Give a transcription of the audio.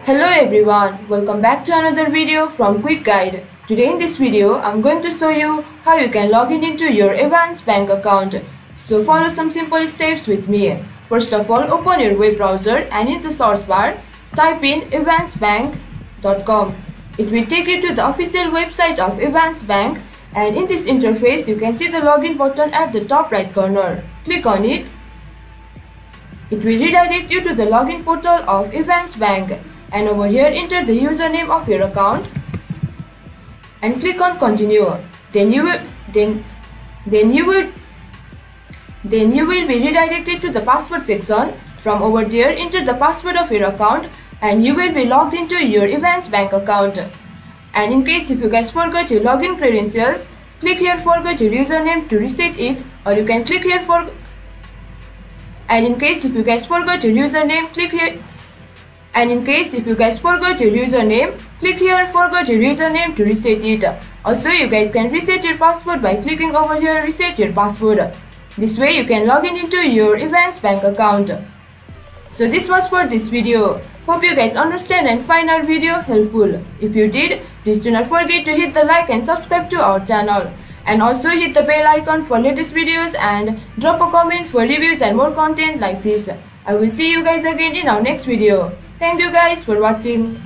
Hello everyone, welcome back to another video from Quick Guide. Today in this video, I'm going to show you how you can log in into your Evans bank account. So follow some simple steps with me. First of all, open your web browser and in the search bar, type in evansbank.com. It will take you to the official website of Evans Bank, and in this interface, you can see the login button at the top right corner. Click on it. It will redirect you to the login portal of Evans Bank, and over here enter the username of your account and click on continue. Then you will be redirected to the password section. From over there, enter the password of your account and you will be logged into your Evans Bank account. And in case if you guys forgot your login credentials, click here forgot your username to reset it, or you can click here for. And in case if you guys forgot your username, click here. And in case if you guys forgot your username, click here forgot your username to reset it. Also, you guys can reset your password by clicking over here reset your password. This way you can log in into your Evans Bank account. So this was for this video. Hope you guys understand and find our video helpful. If you did, please do not forget to hit the like and subscribe to our channel. And also hit the bell icon for latest videos and drop a comment for reviews and more content like this. I will see you guys again in our next video. Thank you guys for watching.